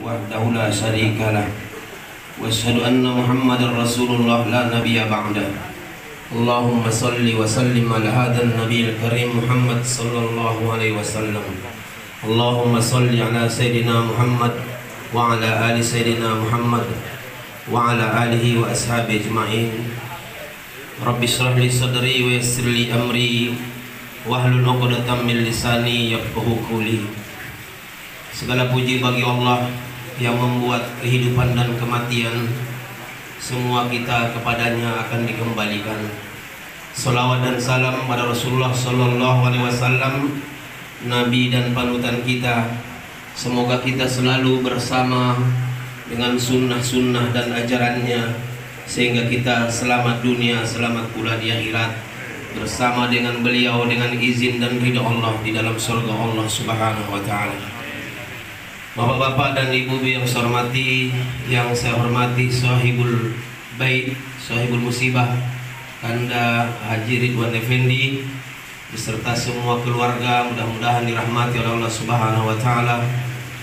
وحده لا شريك له وأشهد أن محمدا رسول الله لا نبي بعده اللهم صل وسلم على هذا النبي الكريم محمد صلى الله عليه وسلم اللهم صل على سيدنا محمد وعلى آل سيدنا محمد وعلى آله وأصحابه أجمعين رب اشرح لي صدري ويسر لي أمري wahlul 'uqdatam min lisani yafqahu qawli. Segala puji bagi Allah yang membuat kehidupan dan kematian semua kita kepadanya akan dikembalikan. Salawat dan salam pada Rasulullah sallallahu alaihi wasallam, nabi dan panutan kita. Semoga kita selalu bersama dengan sunnah-sunnah dan ajarannya sehingga kita selamat dunia, selamat pula di akhirat bersama dengan beliau dengan izin dan ridha Allah di dalam surga Allah Subhanahu wa taala. Bapak-bapak dan ibu-ibu yang saya hormati sahibul bait, sahibul musibah Kanda Haji Ridwan Effendi beserta semua keluarga, mudah-mudahan dirahmati oleh Allah Subhanahu wa taala,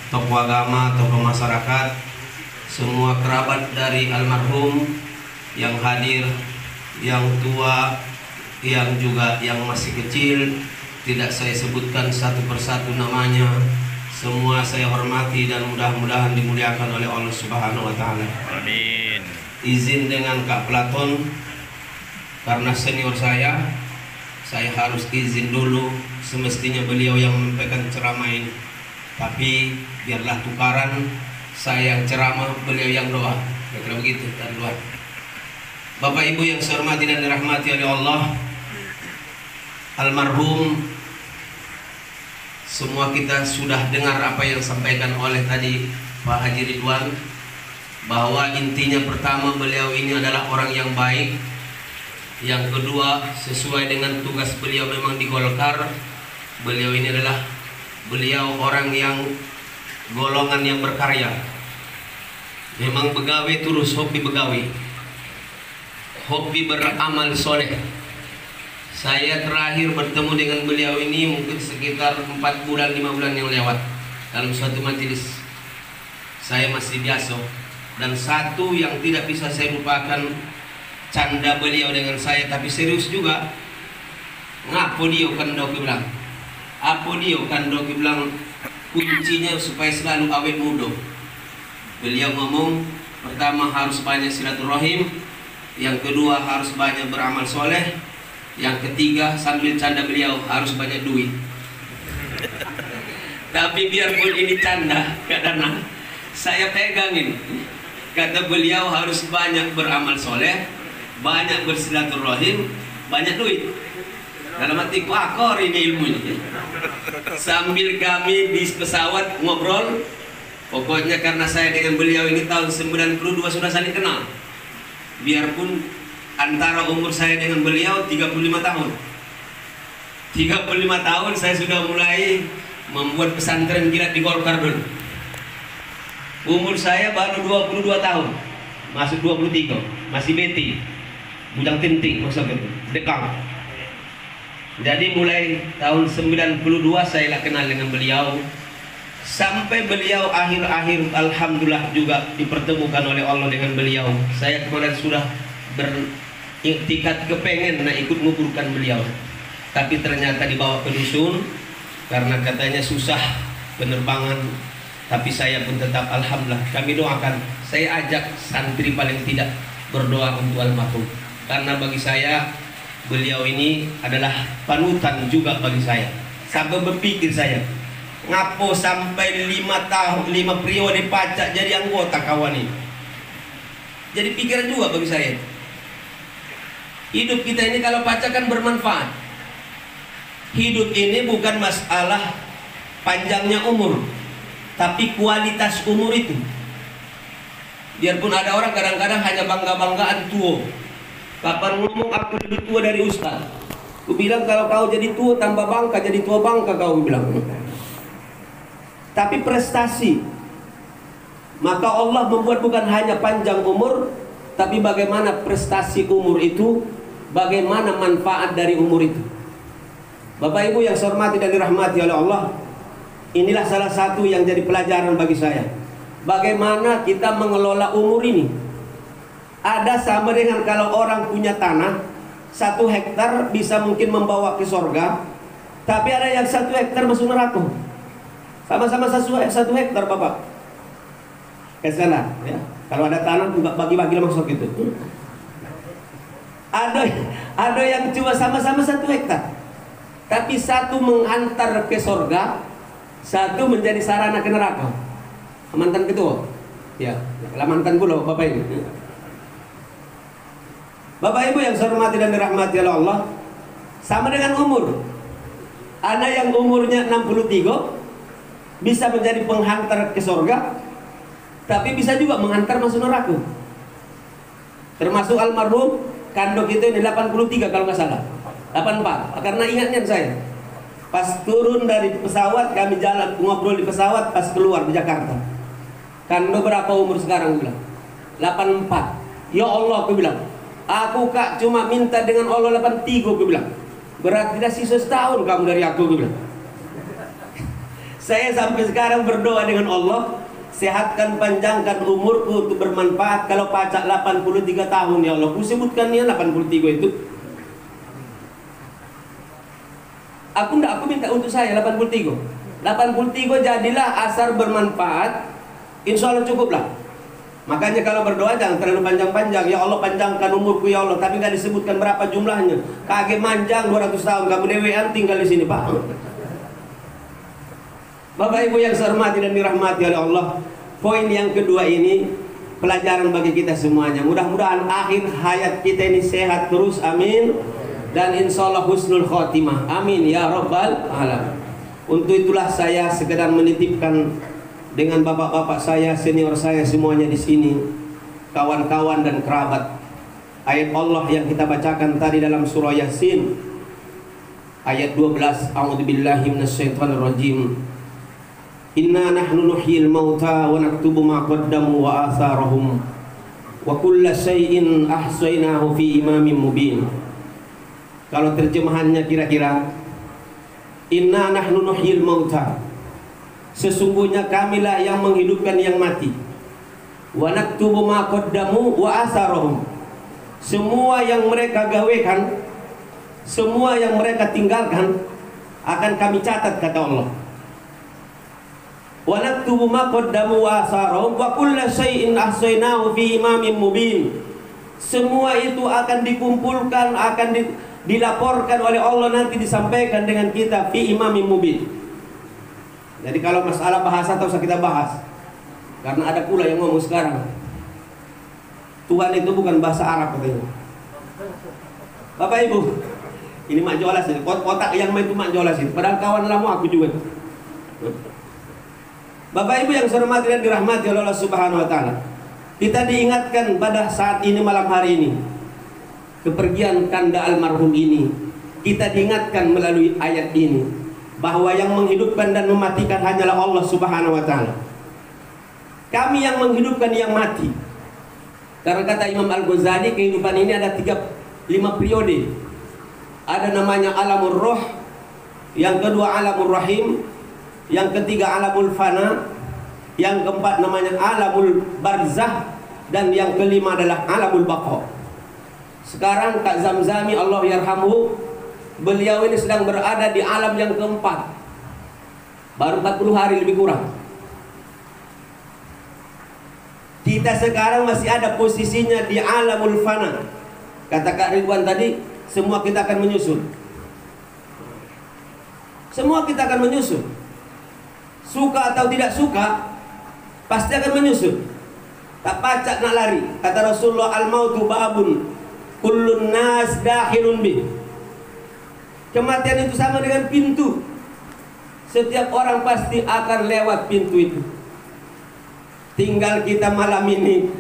tokoh agama, tokoh masyarakat, semua kerabat dari almarhum yang hadir, yang tua, yang juga yang masih kecil, tidak saya sebutkan satu persatu namanya. Semua saya hormati dan mudah-mudahan dimuliakan oleh Allah Subhanahu wa taala. Amin. Izin dengan Kak Platon, karena senior saya harus izin dulu. Semestinya beliau yang menyampaikan ceramah ini, tapi biarlah tukaran, saya yang ceramah, beliau yang doa. Kira-kira begitu dan doa. Bapak Ibu yang saya hormati dan dirahmati oleh Allah, almarhum, semua kita sudah dengar apa yang disampaikan oleh tadi Pak Haji Ridwan, bahwa intinya pertama beliau ini adalah orang yang baik. Yang kedua, sesuai dengan tugas beliau memang di Golkar, beliau ini adalah orang yang golongan yang berkarya. Memang begawe terus, hobi begawe, hobi beramal soleh. Saya terakhir bertemu dengan beliau ini mungkin sekitar 4 bulan 5 bulan yang lewat dalam suatu majelis. Saya masih biasa, dan satu yang tidak bisa saya lupakan, canda beliau dengan saya, tapi serius juga. Ngapo dia kan doki bilang, apa dia kan doki bilang, kuncinya supaya selalu awet muda. Beliau ngomong, pertama harus banyak silaturahim, yang kedua harus banyak beramal soleh, yang ketiga sambil canda beliau harus banyak duit. Tapi biarpun ini canda, karena saya pegangin, kata beliau harus banyak beramal soleh, banyak bersilaturahim, banyak duit. Dalam hatiku akor ini ilmu ini. Sambil kami di pesawat ngobrol, pokoknya karena saya dengan beliau ini tahun 92 sudah saling kenal. Biarpun antara umur saya dengan beliau 35 tahun. 35 tahun saya sudah mulai membuat pesantren kilat di Golkar dulu. Umur saya baru 22 tahun, masuk 23, masih beti, bujang tinting, maksudnya itu, dekang. Jadi mulai tahun 92 saya lah kenal dengan beliau, sampai beliau akhir-akhir alhamdulillah juga dipertemukan oleh Allah dengan beliau. Saya kemarin sudah beriktikat kepengen ikut menguburkan beliau, tapi ternyata dibawa ke dusun karena katanya susah penerbangan. Tapi saya pun tetap alhamdulillah, kami doakan. Saya ajak santri paling tidak berdoa untuk almarhum, karena bagi saya beliau ini adalah panutan juga bagi saya. Sampai berpikir saya, ngapo sampai 5 tahun 5 periode pacak jadi anggota kawan ini. Jadi pikiran juga bagi saya. Hidup kita ini kalau pacak kan bermanfaat. Hidup ini bukan masalah panjangnya umur, tapi kualitas umur itu. Biarpun ada orang kadang-kadang hanya bangga-banggaan tua. Kapan ngomong aku lebih tua dari ustaz, aku bilang kalau kau jadi tua tambah bangka, jadi tua bangka kau bilang. Tapi prestasi, maka Allah membuat bukan hanya panjang umur, tapi bagaimana prestasi umur itu, bagaimana manfaat dari umur itu. Bapak Ibu yang saya hormati dan dirahmati oleh Allah, inilah salah satu yang jadi pelajaran bagi saya. bagaimana kita mengelola umur ini. Ada sama dengan kalau orang punya tanah 1 hektar bisa mungkin membawa ke sorga, tapi ada yang 1 hektar masuk neraka. Sama-sama 1 hektar Bapak. Ke sana ya. Kalau ada tanah juga bagi-bagi masuk itu. Ada yang cuma sama-sama 1 hektar, tapi satu mengantar ke sorga, satu menjadi sarana ke neraka. Mantan ketua, ya, mantan pula Bapak ini. Bapak Ibu yang saya hormati dan dirahmati oleh Allah, sama dengan umur. Ada yang umurnya 63 bisa menjadi penghantar ke sorga, tapi bisa juga menghantar masuk neraka. Termasuk almarhum kandung itu ini 83 kalau nggak salah, 84. Karena ingatnya saya, pas turun dari pesawat kami jalan ngobrol di pesawat, pas keluar di Jakarta. Kandung berapa umur sekarang? Bilang 84. Ya Allah, aku bilang, aku kak cuma minta dengan Allah 83, aku bilang. Berarti tidak sisa setahun kamu dari aku bilang. Saya sampai sekarang berdoa dengan Allah, sehatkan, panjangkan umurku untuk bermanfaat. Kalau pacak 83 tahun ya Allah, kusebutkan ya 83 itu. Aku minta untuk saya 83. 83 jadilah asar bermanfaat. Insya Allah cukup lah. Makanya kalau berdoa jangan terlalu panjang-panjang. Ya Allah panjangkan umurku ya Allah. Tapi nggak disebutkan berapa jumlahnya. Kaget manjang 200 tahun. Kamu dewean tinggal di sini Pak. Bapak Ibu yang saya hormati dan dirahmati oleh Allah, poin yang kedua ini pelajaran bagi kita semuanya. Mudah-mudahan akhir hayat kita ini sehat terus, amin. Dan insya Allah husnul khotimah, amin ya rabbal alamin. Untuk itulah saya sekedar menitipkan dengan bapak-bapak saya, senior saya semuanya di sini, kawan-kawan dan kerabat, ayat Allah yang kita bacakan tadi dalam surah Yasin ayat 12, a'udzubillahi minasyaitonirrajim. Inna nahnu nuhyil mauta wa naktubu ma qaddamu wa atharahum wa kulla syai'in ahsaynahu fi imamin mubin. Kalau terjemahannya kira-kira, inna nahnu nuhyil mauta, sesungguhnya kamilah yang menghidupkan yang mati, wa naktubu ma qaddamu wa atharahum, semua yang mereka gawekan, semua yang mereka tinggalkan akan kami catat, kata Allah. Wa naktubu ma qaddamu wa atharahum wa kulla syai'in ahsaynahu fi imamin mubin. Semua itu akan dikumpulkan, akan dilaporkan oleh Allah, nanti disampaikan dengan kita fi imamin mubin. Jadi kalau masalah bahasa tak usah kita bahas, karena ada pula yang ngomong sekarang Tuhan itu bukan bahasa Arab katanya. Bapak Ibu, ini Mak Jolas ini, kotak yang main itu Mak Jolas ini, padahal kawan lama aku juga. Bapak Ibu yang saya hormati dan dirahmati oleh Allah Subhanahu wa taala, kita diingatkan pada saat ini, malam hari ini, kepergian kanda almarhum ini, kita diingatkan melalui ayat ini bahwa yang menghidupkan dan mematikan hanyalah Allah Subhanahu wa taala. Kami yang menghidupkan yang mati. Karena kata Imam Al-Ghazali, kehidupan ini ada 5 periode. Ada namanya alamur roh, yang kedua alamur rahim, yang ketiga alamul fana, yang keempat namanya alamul barzah, dan yang kelima adalah alamul baqa. Sekarang Kak Zamzami Allah yarhamu, beliau ini sedang berada di alam yang keempat, baru 40 hari lebih kurang. Kita sekarang masih ada posisinya di alamul fana. Kata Kak Ridwan tadi, semua kita akan menyusul. Semua kita akan menyusul. Suka atau tidak suka, pasti akan menyusul. Tak pacak nak lari. Kata Rasulullah, al-mautu babun kullun nas dakhilun bih. Kematian itu sama dengan pintu. Setiap orang pasti akan lewat pintu itu. Tinggal kita malam ini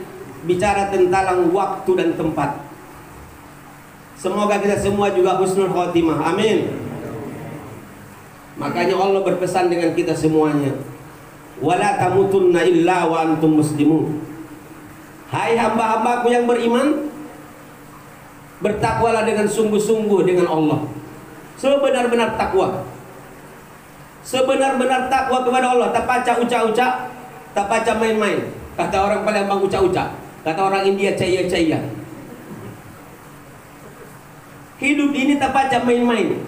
bicara tentang waktu dan tempat. Semoga kita semua juga husnul khotimah, amin. Makanya Allah berpesan dengan kita semuanya, wala tamutunna illa wa antum muslimun. Hai hamba-hambaku yang beriman, bertakwalah dengan sungguh-sungguh dengan Allah, sebenar-benar takwa. Sebenar-benar takwa kepada Allah. Tak pacak ucap-ucap, tak baca main-main. Kata orang Palembang ucak-ucak, kata orang India caya-caya. Hidup ini tak baca main-main.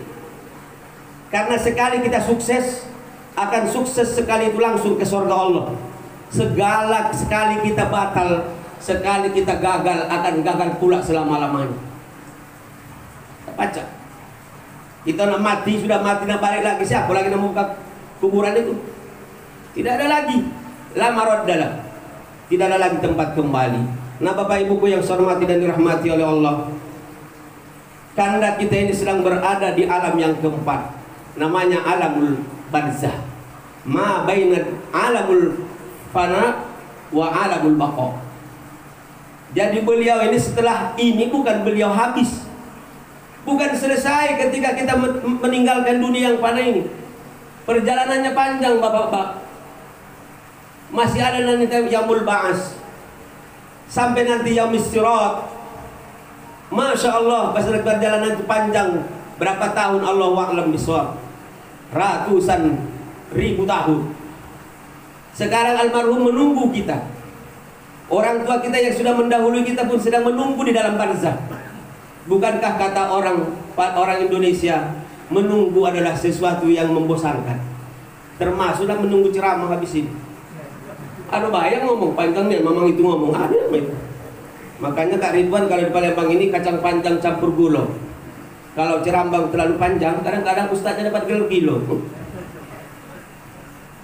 Karena sekali kita sukses, akan sukses sekali itu langsung ke surga Allah. Segala sekali kita batal, sekali kita gagal, akan gagal pula selama-lamanya. Tak baca. Kita nak mati, sudah mati, nak balik lagi, siapa lagi nak buka kuburan itu? Tidak ada lagi. La maraddalah. Tidak ada lagi tempat kembali. Nah, Bapak Ibuku yang saya hormati dan dirahmati oleh Allah, karena kita ini sedang berada di alam yang keempat, namanya alamul barzah, ma baina alamul fana wa alamul baqa. Jadi beliau ini setelah ini bukan beliau habis, bukan selesai ketika kita meninggalkan dunia yang fana ini. Perjalanannya panjang, Bapak-bapak. Masih ada nanti yaumul ba'as, sampai nanti yaumul sirat. Masya Allah, perjalanan itu panjang. Berapa tahun Allah wa'lam bisawab. Ratusan ribu tahun. Sekarang almarhum menunggu kita. Orang tua kita yang sudah mendahului kita pun sedang menunggu di dalam barzah. Bukankah kata orang Indonesia, menunggu adalah sesuatu yang membosankan. Termasuklah menunggu ceramah habis ini. Ada bahaya ngomong panjangnya, memang itu ngomong ada itu. Makanya Kak Ridwan kalau di Palembang ini kacang panjang campur gula. Kalau cerambang terlalu panjang, kadang-kadang ustaznya dapat gelo-gelo.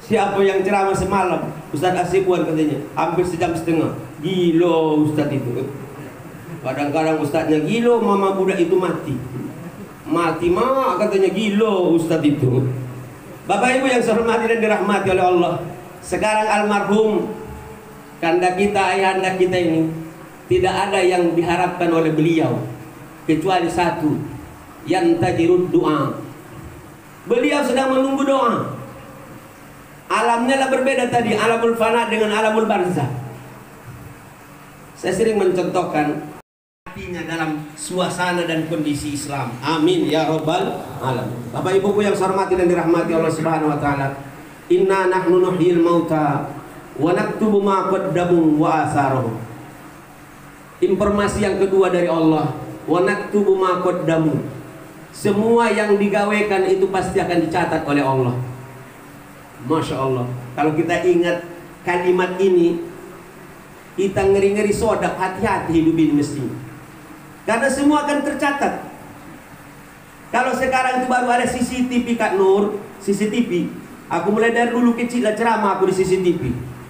Siapa yang ceramah semalam? Ustaz Asibuan katanya, hampir sejam setengah. Gilo ustaz itu. Kadang-kadang ustaznya gilo, mama budak itu mati. Mati mak katanya gilo ustaz itu. Bapak Ibu yang saya hormati dan dirahmati oleh Allah, sekarang almarhum kanda kita, ayahanda kita ini, tidak ada yang diharapkan oleh beliau kecuali satu, yang tajirud doa. Beliau sedang menunggu doa. Alamnya lah berbeda tadi, alamul fana dengan alamul barzah. Saya sering mencontohkan artinya dalam suasana dan kondisi Islam. Amin ya rabbal alamin. Bapak Ibuku yang saya hormati dan dirahmati Allah Subhanahu wa taala. Inna nahnu nuhyil mauta wa naktubu ma qaddamu wa asarahum. Informasi yang kedua dari Allah, wa naktubu ma qaddamu. Semua yang digawekan itu pasti akan dicatat oleh Allah. Masya Allah. Kalau kita ingat kalimat ini, kita ngeri-ngeri sodak, hati-hati hidup ini mesti. Karena semua akan tercatat. Kalau sekarang itu baru ada CCTV Kak Nur, CCTV. Aku mulai dari dulu kecil lah ceramah aku di CCTV.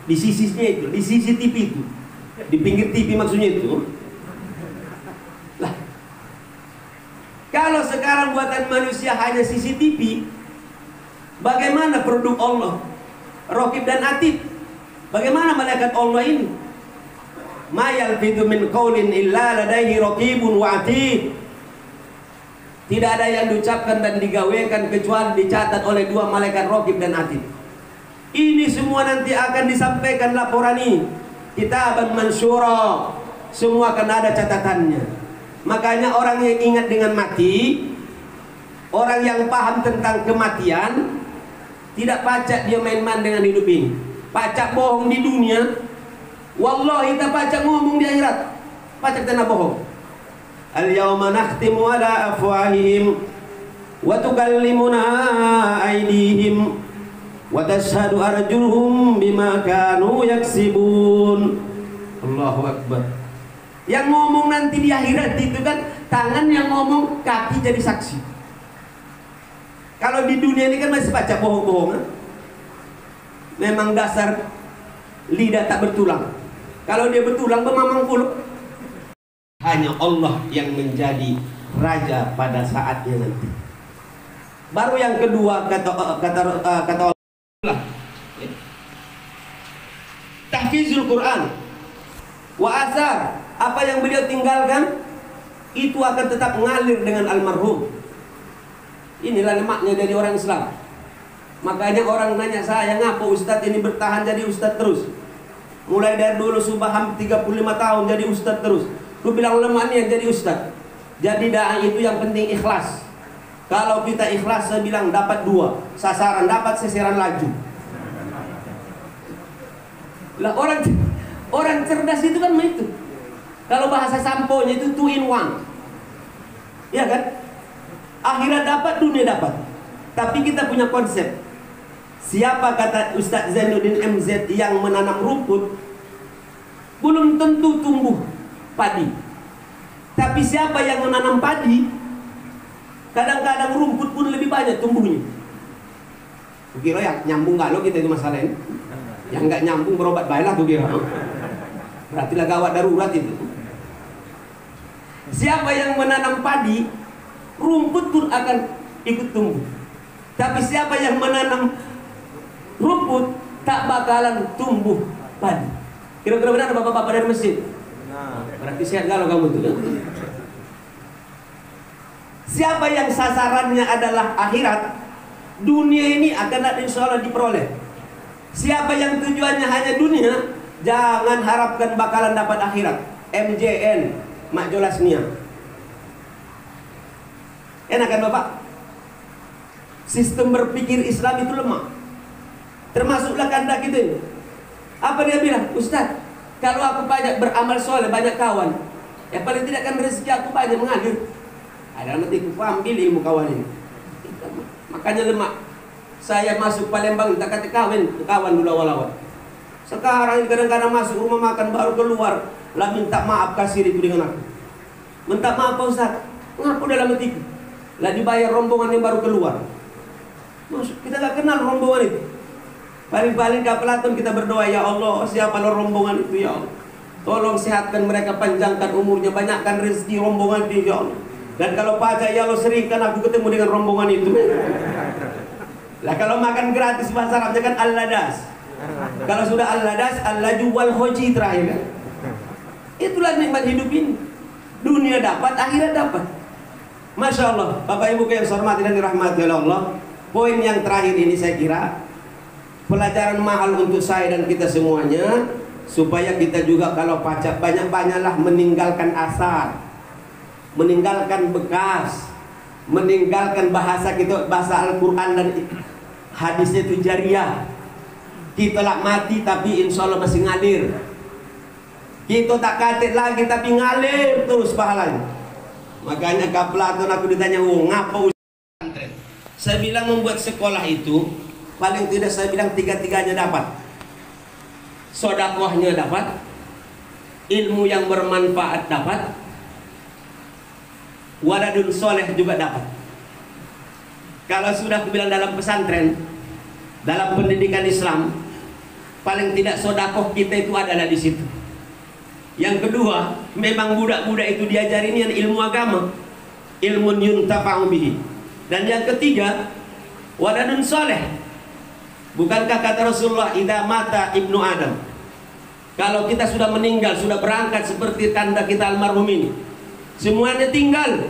Di sisinya itu, di CCTV itu. Di pinggir TV maksudnya itu. Lah. Kalau sekarang buatan manusia hanya CCTV, bagaimana produk Allah? Raqib dan Atid. Bagaimana malaikat Allah ini? Ma yalfidu min qaulin illa ladaihi raqibun wa atid. Tidak ada yang diucapkan dan digawekan kecuali dicatat oleh dua malaikat Raqib dan Atid. Ini semua nanti akan disampaikan laporan ini. Kitaban mansyura. Semua akan ada catatannya. Makanya orang yang ingat dengan mati, orang yang paham tentang kematian, tidak pacak dia main-main dengan hidup ini. Pacak bohong di dunia, wallahi tak pacak ngomong di akhirat. Pacak tanah bohong. Al-yawma nakhtimu ala afwahihim wa tukallimuna aydihim wa tashhadu arjuluhum bima kanu yaksibun. Allahu Akbar. Yang ngomong nanti di akhirat itu kan tangan yang ngomong, kaki jadi saksi. Kalau di dunia ini kan masih baca bohong-bohongan. Memang dasar lidah tak bertulang. Kalau dia bertulang bermamang puluh. Hanya Allah yang menjadi raja pada saatnya nanti. Baru yang kedua kata Allah, tahfizul Quran wa asar. Apa yang beliau tinggalkan itu akan tetap mengalir dengan almarhum. Inilah lemaknya dari orang Islam. Makanya orang nanya saya, ngapa Ustadz ini bertahan jadi Ustadz terus? Mulai dari dulu sudah hampir 35 tahun jadi Ustadz terus. Lu bilang lemaknya jadi Ustadz. Jadi dai itu yang penting ikhlas. Kalau kita ikhlas, saya bilang dapat dua sasaran, dapat sasaran laju. Lah orang cerdas itu kan itu. Kalau bahasa samponya itu 2 in 1. Ya kan? Akhirat dapat, dunia dapat. Tapi kita punya konsep. Siapa kata Ustaz Zainuddin MZ yang menanam rumput, belum tentu tumbuh padi. Tapi siapa yang menanam padi, kadang-kadang rumput pun lebih banyak tumbuhnya. Kira yang nyambung gak lo kita itu masalah ini. Yang nggak nyambung berobat baiklah tuh kira. Berarti lah gawat darurat itu. Siapa yang menanam padi, rumput pun akan ikut tumbuh. Tapi siapa yang menanam rumput, tak bakalan tumbuh padi. Kira-kira benar bapak-bapak dari masjid? Nah, berarti sehat kalau kamu tuh. Siapa yang sasarannya adalah akhirat, dunia ini akan insya Allah diperoleh. Siapa yang tujuannya hanya dunia, jangan harapkan bakalan dapat akhirat. MJN, Mak Jolasnia. Enak kan Bapak? Sistem berpikir Islam itu lemah. Termasuklah kandak itu. Apa dia bilang? Ustaz, kalau aku banyak beramal soleh, banyak kawan, ya paling tidak kan rezeki aku banyak mengalir. Ada nanti aku ambil ilmu kawan ini. Makanya lemah. Saya masuk Palembang, tak kata kawan dulu awal-awal. Sekarang ini kadang-kadang masuk rumah makan baru keluar, lah minta maaf kasir itu dengan aku. Minta maaf Pak Ustaz, ngaku dalam hatiku. Lah dibayar rombongan yang baru keluar. Masuk, kita gak kenal rombongan itu. Paling-paling ke Platon kita berdoa, ya Allah, siapa lo rombongan itu ya Allah. Tolong sehatkan mereka, panjangkan umurnya, banyakkan rezeki rombongan itu ya Allah. Dan kalau pajak ya Allah, seringkan aku ketemu dengan rombongan itu. Lah kalau makan gratis bahasa Arabnya kan al-ladas. Kalau sudah al-ladas, al-laju wal hoji terakhir kan. Itulah nikmat hidup ini. Dunia dapat, akhirat dapat. Masya Allah, Bapak Ibu yang saya hormati dan dirahmati oleh Allah. Poin yang terakhir ini saya kira pelajaran mahal untuk saya dan kita semuanya, supaya kita juga kalau pajak banyak-banyaklah meninggalkan asar, meninggalkan bekas, meninggalkan bahasa kita, bahasa Al-Quran dan hadisnya itu jariah. Kita lah mati tapi insya Allah masih ngalir. Kita tak katik lagi tapi ngalir terus pahalanya. Makanya ke Platon aku ditanya, ngapa pesantren? Saya bilang membuat sekolah itu paling tidak saya bilang tiga-tiganya dapat. Sodakohnya dapat, ilmu yang bermanfaat dapat, waladun soleh juga dapat. Kalau sudah aku bilang dalam pesantren, dalam pendidikan Islam, paling tidak sodakoh kita itu adalah di situ. Yang kedua, memang budak-budak itu diajarin yang ilmu agama, ilmun yuntafa'u bihi. Dan yang ketiga, waladun soleh. Bukankah kata Rasulullah, idza mata ibnu Adam, kalau kita sudah meninggal, sudah berangkat seperti tanda kita almarhum ini, semuanya tinggal.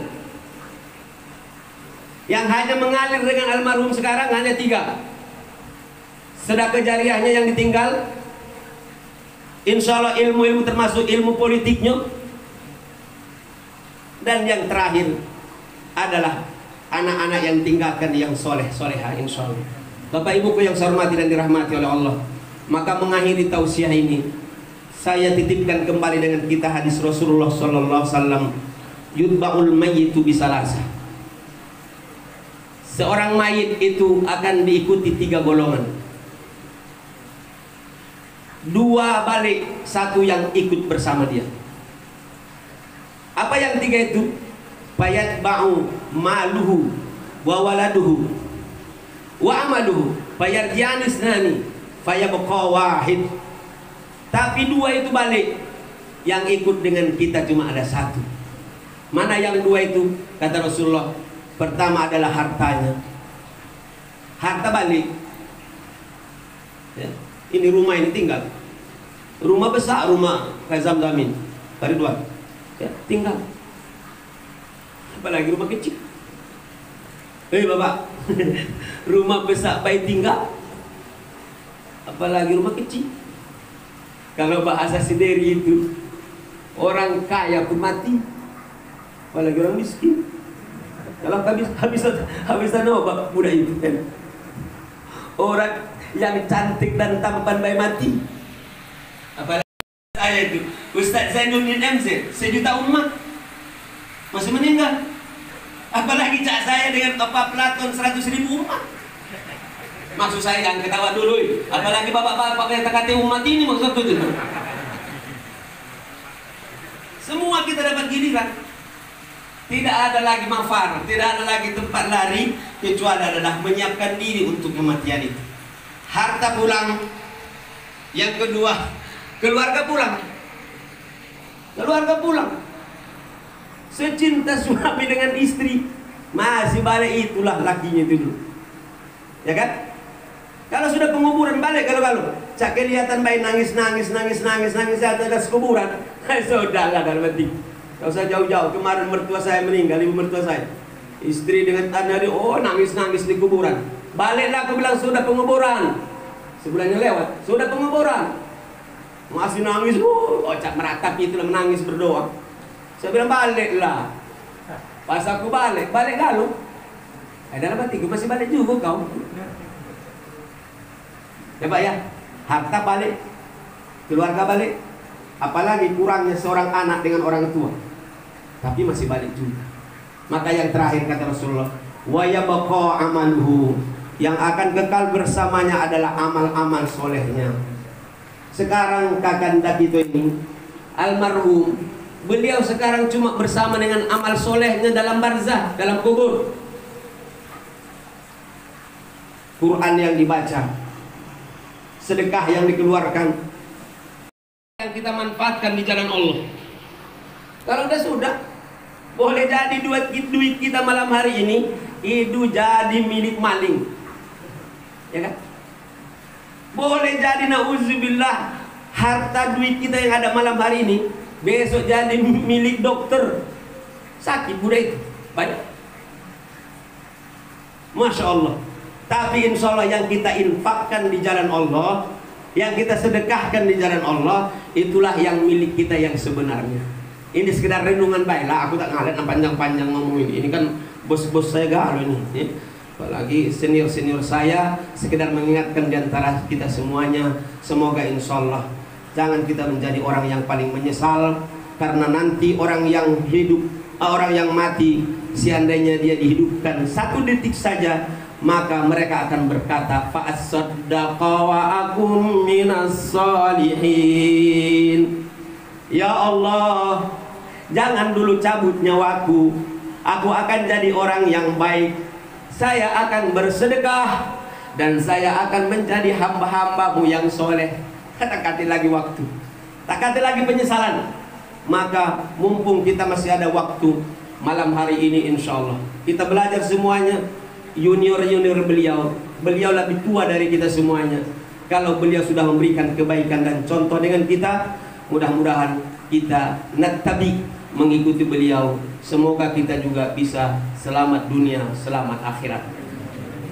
Yang hanya mengalir dengan almarhum sekarang hanya 3. Sedekah jariahnya yang ditinggal, insya Allah ilmu-ilmu termasuk ilmu politiknya. Dan yang terakhir adalah anak-anak yang tinggalkan yang soleh-solehah insya Allah. Bapak Ibuku yang saya hormati dan dirahmati oleh Allah, maka mengakhiri tausiah ini saya titipkan kembali dengan kita hadis Rasulullah sallallahu alaihi wasallam, yutba'ul mayyitu bisalasa. Seorang mayit itu akan diikuti 3 golongan. 2 balik, 1 yang ikut bersama dia. Apa yang 3 itu? Fayatba'u maluhu wa waladuhu wa amaluhu fayarji'anis nani fayabqa wahid. Tapi 2 itu balik, yang ikut dengan kita cuma ada 1. Mana yang 2 itu? Kata Rasulullah, pertama adalah hartanya. Harta balik ya. Ini rumah ini tinggal, rumah besar, rumah Kazam Damin Ridwan ya, tinggal. Apalagi rumah kecil. Bapak rumah besar baik tinggal, apalagi rumah kecil. Kalau bahasa sendiri itu, orang kaya pun mati, apalagi orang miskin. Kalau habisan apa muda itu kan? Orang yang cantik dan tampan baik mati, Apalagi saya itu Ustaz Zainuddin MZ, sejuta umat masih meninggal. Apalagi cak saya dengan Bapak Platon 100.000 umat. Maksud saya jangan ketawa dulu. Apalagi bapak-bapak yang kata umat ini maksud itu. Semua kita dapat giliran. Tidak ada lagi mafar, tidak ada lagi tempat lari kecuali adalah menyiapkan diri untuk kematian itu. Harta pulang. Yang kedua, keluarga pulang. Keluarga pulang. Secinta suami dengan istri masih balik itulah lakinya itu dulu. Ya kan? Kalau sudah penguburan balik kalau cak kelihatan bayi nangis atas kuburan. Sudahlah dalam hati. Kalau saya jauh-jauh kemarin mertua saya meninggal, ibu mertua saya. Istri dengan anak nangis di kuburan. Baliklah aku bilang sudah penguburan. Sebulannya lewat, sudah penguburan. Masih nangis, cak meratapi itulah menangis berdoa. Saya bilang baliklah. Pas aku balik lalu. Dalam hatiku masih balik juga kau. Ya Pak ya, harta balik, keluarga balik, apalagi kurangnya seorang anak dengan orang tua, tapi masih balik juga. Maka yang terakhir kata Rasulullah, wa yabqa amaluhu, yang akan kekal bersamanya adalah amal-amal solehnya. Sekarang kakanda kita ini almarhum, beliau sekarang cuma bersama dengan amal solehnya dalam barzah, dalam kubur. Quran yang dibaca, sedekah yang dikeluarkan, yang kita manfaatkan di jalan Allah. Kalau sudah, boleh jadi duit kita malam hari ini itu jadi milik maling, ya kan? Boleh jadi nauzubillah harta duit kita yang ada malam hari ini besok jadi milik dokter. Sakit budak itu banyak, masya Allah. Tapi insya Allah yang kita infakkan di jalan Allah, yang kita sedekahkan di jalan Allah, itulah yang milik kita yang sebenarnya. Ini sekedar renungan baiklah, aku tak ngalet panjang-panjang ngomong ini. Ini kan bos-bos saya galau ini, ya. Apalagi senior-senior saya, sekedar mengingatkan di antara kita semuanya. Semoga insya Allah jangan kita menjadi orang yang paling menyesal, karena nanti orang yang mati, seandainya dia dihidupkan 1 detik saja, maka mereka akan berkata fa'asaddaqa wa akum minas salihin. Ya Allah, jangan dulu cabut nyawaku, aku akan jadi orang yang baik. Saya akan bersedekah dan saya akan menjadi hamba-hambamu yang soleh. Tak kati lagi waktu, tak kati lagi penyesalan. Maka mumpung kita masih ada waktu, malam hari ini insya Allah kita belajar semuanya. Junior beliau lebih tua dari kita semuanya. Kalau beliau sudah memberikan kebaikan dan contoh dengan kita, mudah-mudahan kita nattabi, mengikuti beliau. Semoga kita juga bisa selamat dunia, selamat akhirat.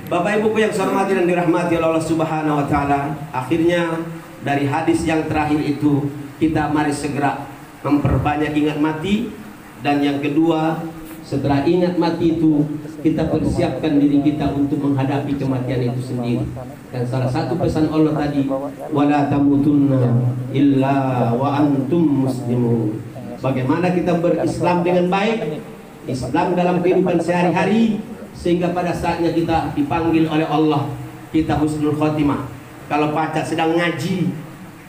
Bapak Ibu yang saya hormati dan dirahmati oleh Allah Subhanahu wa taala, akhirnya dari hadis yang terakhir itu kita mari segera memperbanyak ingat mati. Dan yang kedua, setelah ingat mati itu kita persiapkan diri kita untuk menghadapi kematian itu sendiri. Dan salah satu pesan Allah tadi, wala tamutunna illa wa antum muslimun. Bagaimana kita berislam dengan baik, Islam dalam kehidupan sehari-hari, sehingga pada saatnya kita dipanggil oleh Allah, kita husnul khotimah. Kalau pacar sedang ngaji,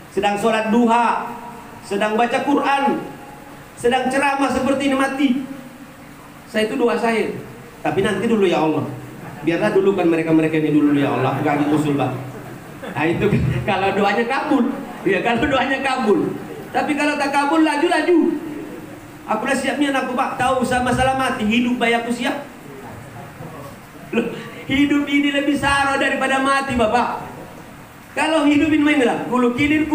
sedang sholat duha, sedang baca Quran, sedang ceramah seperti ini mati, saya itu doa saya. Tapi nanti dulu ya Allah, biarlah dulu kan mereka ini dulu ya Allah, bukan usul bah. Nah itu kalau doanya kabul, ya kalau doanya kabul. Tapi kalau tak kabul, laju. Akulah siapnya aku Pak, tahu sama masalah mati, hidup baik aku siap. Loh, hidup ini lebih saro daripada mati Bapak. Kalau hidup ini main lah, kulu kilir.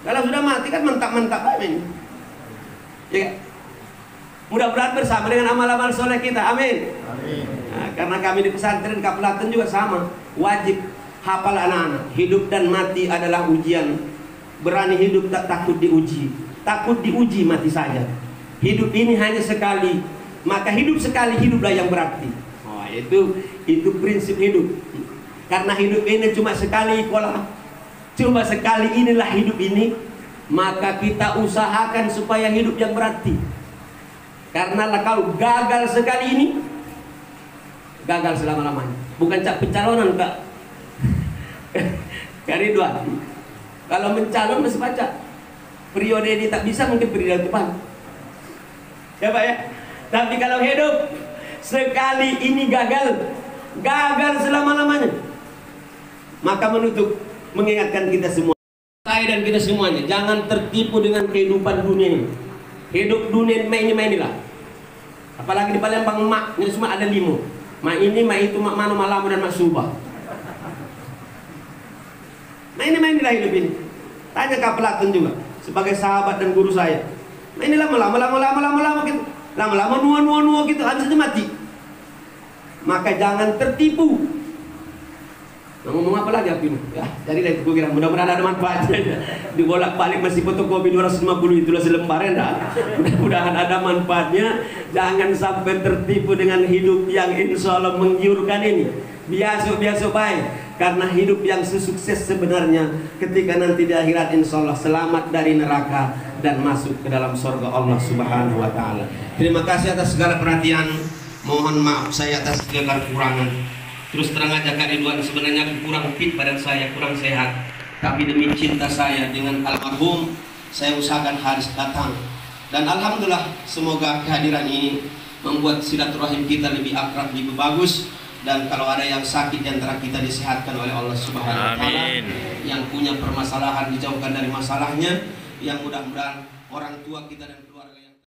Kalau sudah mati kan mentak-mentak amin. Ya. Mudah-mudahan bersama dengan amal-amal soleh kita, amin. Nah, karena kami di pesantren Kaplaten juga sama, wajib hafal anak-anak. Hidup dan mati adalah ujian. Berani hidup tak takut diuji. Takut diuji mati saja. Hidup ini hanya sekali, maka hidup sekali, hiduplah yang berarti. Oh, itu prinsip hidup. Karena hidup ini cuma sekali, Cuma sekali inilah hidup ini, maka kita usahakan supaya hidup yang berarti. Karena kalau gagal sekali ini, gagal selama-lamanya. Bukan cak pencalonan Kak. Kariduan. Kalau mencalon masih baca. Periode ini tak bisa, mungkin periode depan. Ya Pak ya. Tapi kalau hidup sekali ini gagal, gagal selama-lamanya. Maka menutup mengingatkan kita semua, saya dan kita semuanya, jangan tertipu dengan kehidupan dunia ini. Hidup dunia main-mainilah. Apalagi di Palembang maknya cuma ada 5. Mak ini, mak itu, mak mano, mak lama, dan mak subah. Main-mainilah hidup ini. Tanya Kak Platon juga, sebagai sahabat dan guru saya. Ini lama-lama gitu. Lama-lama nua gitu, habis itu mati. Maka jangan tertipu. Nah, ngomong apa lagi aku ini? Ya, jadi dari gue kira mudah-mudahan ada manfaatnya. Dibolak-balik masih fotokopi 250 itulah selembar ya. Mudah-mudahan ada manfaatnya. Jangan sampai tertipu dengan hidup yang insya Allah menggiurkan ini. Biasa baik. Karena hidup yang sesukses sebenarnya ketika nanti di akhirat insya Allah selamat dari neraka dan masuk ke dalam surga Allah Subhanahu wa Ta'ala. Terima kasih atas segala perhatian. Mohon maaf saya atas segala kekurangan. Terus terang aja Kak Ridwan, sebenarnya kurang fit badan saya, kurang sehat. Tapi demi cinta saya dengan almarhum, saya usahakan harus datang. Dan alhamdulillah, semoga kehadiran ini membuat silaturahim kita lebih akrab, lebih bagus. Dan kalau ada yang sakit di antara kita disehatkan oleh Allah Subhanahu wa Ta'ala. Yang punya permasalahan dijauhkan dari masalahnya. Yang mudah-mudahan orang tua kita dan